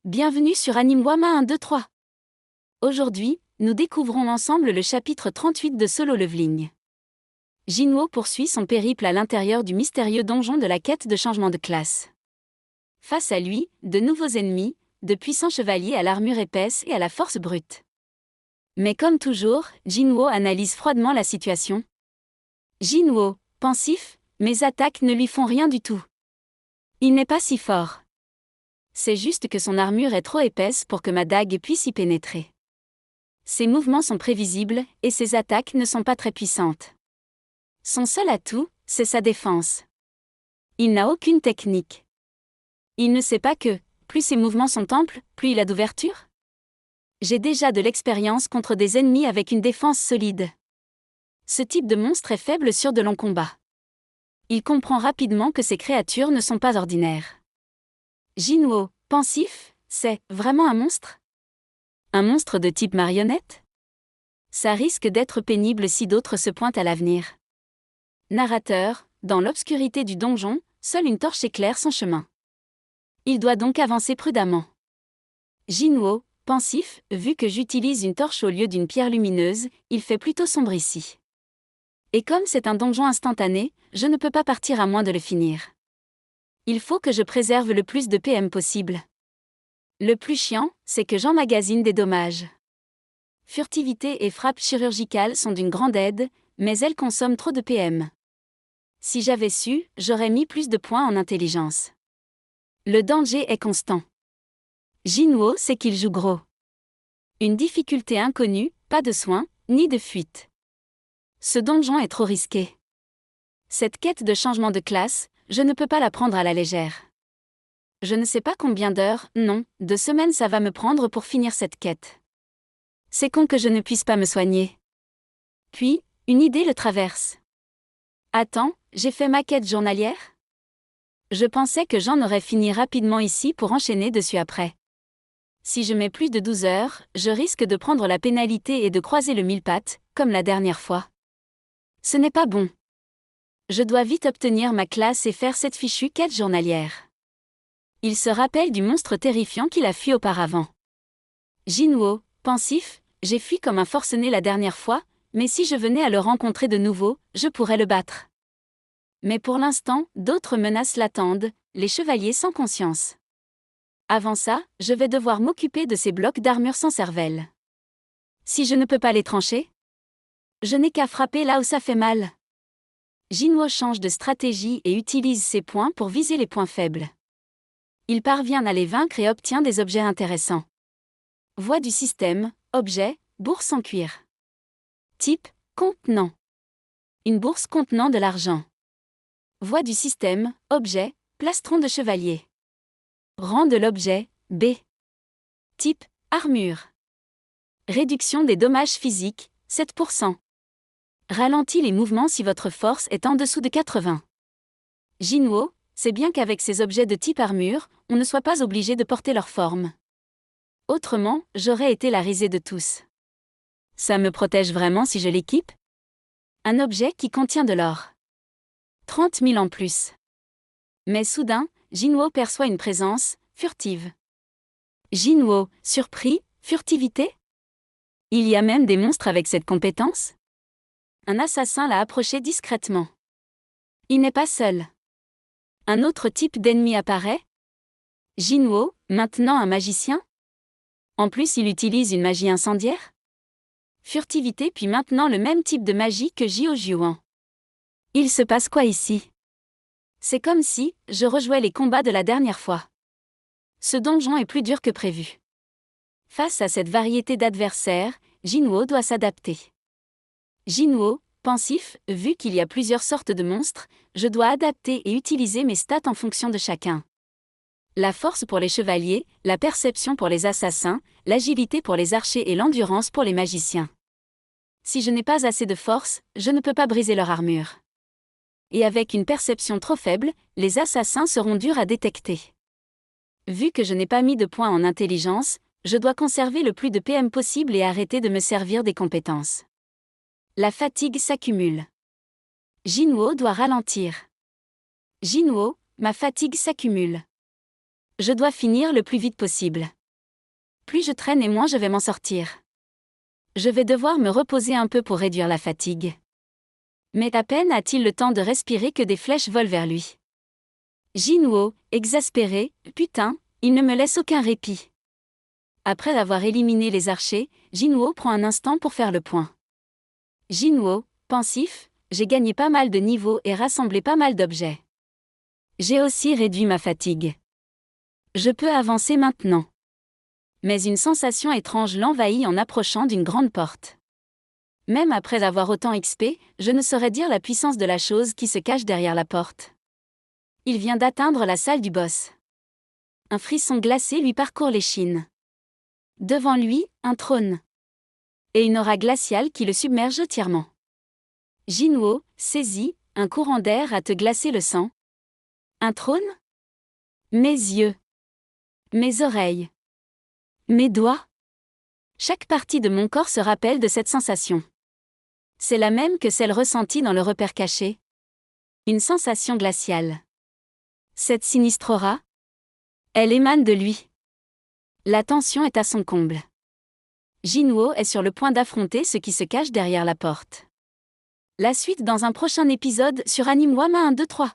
Bienvenue sur Anime-Wama 1, 2, 3. Aujourd'hui, nous découvrons ensemble le chapitre 38 de Solo Leveling. Jinwoo poursuit son périple à l'intérieur du mystérieux donjon de la quête de changement de classe. Face à lui, de nouveaux ennemis, de puissants chevaliers à l'armure épaisse et à la force brute. Mais comme toujours, Jinwoo analyse froidement la situation. Jinwoo, pensif, mes attaques ne lui font rien du tout. Il n'est pas si fort. C'est juste que son armure est trop épaisse pour que ma dague puisse y pénétrer. Ses mouvements sont prévisibles, et ses attaques ne sont pas très puissantes. Son seul atout, c'est sa défense. Il n'a aucune technique. Il ne sait pas que, plus ses mouvements sont amples, plus il a d'ouverture. J'ai déjà de l'expérience contre des ennemis avec une défense solide. Ce type de monstre est faible sur de longs combats. Il comprend rapidement que ces créatures ne sont pas ordinaires. Jinwoo, pensif, c'est vraiment un monstre? Un monstre de type marionnette? Ça risque d'être pénible si d'autres se pointent à l'avenir. Narrateur, dans l'obscurité du donjon, seule une torche éclaire son chemin. Il doit donc avancer prudemment. Jinwoo, pensif, vu que j'utilise une torche au lieu d'une pierre lumineuse, il fait plutôt sombre ici. Et comme c'est un donjon instantané, je ne peux pas partir à moins de le finir. Il faut que je préserve le plus de PM possible. Le plus chiant, c'est que j'emmagasine des dommages. Furtivité et frappe chirurgicale sont d'une grande aide, mais elles consomment trop de PM. Si j'avais su, j'aurais mis plus de points en intelligence. Le danger est constant. Jinwoo sait qu'il joue gros. Une difficulté inconnue, pas de soins, ni de fuite. Ce donjon est trop risqué. Cette quête de changement de classe, je ne peux pas la prendre à la légère. Je ne sais pas combien d'heures, non, de semaines ça va me prendre pour finir cette quête. C'est con que je ne puisse pas me soigner. Puis, une idée le traverse. Attends, j'ai fait ma quête journalière? Je pensais que j'en aurais fini rapidement ici pour enchaîner dessus après. Si je mets plus de 12 heures, je risque de prendre la pénalité et de croiser le mille-pattes, comme la dernière fois. Ce n'est pas bon. Je dois vite obtenir ma classe et faire cette fichue quête journalière. Il se rappelle du monstre terrifiant qu'il a fui auparavant. Jinwoo, pensif, j'ai fui comme un forcené la dernière fois, mais si je venais à le rencontrer de nouveau, je pourrais le battre. Mais pour l'instant, d'autres menaces l'attendent, les chevaliers sans conscience. Avant ça, je vais devoir m'occuper de ces blocs d'armure sans cervelle. Si je ne peux pas les trancher, je n'ai qu'à frapper là où ça fait mal. Jinwoo change de stratégie et utilise ses points pour viser les points faibles. Il parvient à les vaincre et obtient des objets intéressants. Voie du système, objet, bourse en cuir. Type, contenant. Une bourse contenant de l'argent. Voie du système, objet, plastron de chevalier. Rang de l'objet, B. Type, armure. Réduction des dommages physiques, 7%. Ralentit les mouvements si votre force est en dessous de 80. Jinwoo, c'est bien qu'avec ces objets de type armure, on ne soit pas obligé de porter leur forme. Autrement, j'aurais été la risée de tous. Ça me protège vraiment si je l'équipe? Un objet qui contient de l'or. 30 000 en plus. Mais soudain, Jinwoo perçoit une présence, furtive. Jinwoo, surpris, furtivité? Il y a même des monstres avec cette compétence? Un assassin l'a approché discrètement. Il n'est pas seul. Un autre type d'ennemi apparaît? Jinwoo, maintenant un magicien? En plus il utilise une magie incendiaire? Furtivité puis maintenant le même type de magie que Jiao Juan. Il se passe quoi ici? C'est comme si je rejouais les combats de la dernière fois. Ce donjon est plus dur que prévu. Face à cette variété d'adversaires, Jinwoo doit s'adapter. Jinwoo, pensif, vu qu'il y a plusieurs sortes de monstres, je dois adapter et utiliser mes stats en fonction de chacun. La force pour les chevaliers, la perception pour les assassins, l'agilité pour les archers et l'endurance pour les magiciens. Si je n'ai pas assez de force, je ne peux pas briser leur armure. Et avec une perception trop faible, les assassins seront durs à détecter. Vu que je n'ai pas mis de points en intelligence, je dois conserver le plus de PM possible et arrêter de me servir des compétences. La fatigue s'accumule. Jinwoo doit ralentir. Jinwoo, ma fatigue s'accumule. Je dois finir le plus vite possible. Plus je traîne et moins je vais m'en sortir. Je vais devoir me reposer un peu pour réduire la fatigue. Mais à peine a-t-il le temps de respirer que des flèches volent vers lui. Jinwoo, exaspéré, putain, il ne me laisse aucun répit. Après avoir éliminé les archers, Jinwoo prend un instant pour faire le point. Jinwoo, pensif, j'ai gagné pas mal de niveaux et rassemblé pas mal d'objets. J'ai aussi réduit ma fatigue. Je peux avancer maintenant. Mais une sensation étrange l'envahit en approchant d'une grande porte. Même après avoir autant XP, je ne saurais dire la puissance de la chose qui se cache derrière la porte. Il vient d'atteindre la salle du boss. Un frisson glacé lui parcourt l'échine. Devant lui, un trône. Et une aura glaciale qui le submerge entièrement. Jinwoo, saisi, un courant d'air à te glacer le sang. Un trône ? Mes yeux. Mes oreilles. Mes doigts. Chaque partie de mon corps se rappelle de cette sensation. C'est la même que celle ressentie dans le repère caché. Une sensation glaciale. Cette sinistre aura, elle émane de lui. La tension est à son comble. Jinwoo est sur le point d'affronter ce qui se cache derrière la porte. La suite dans un prochain épisode sur Anime Wama 1, 2, 3.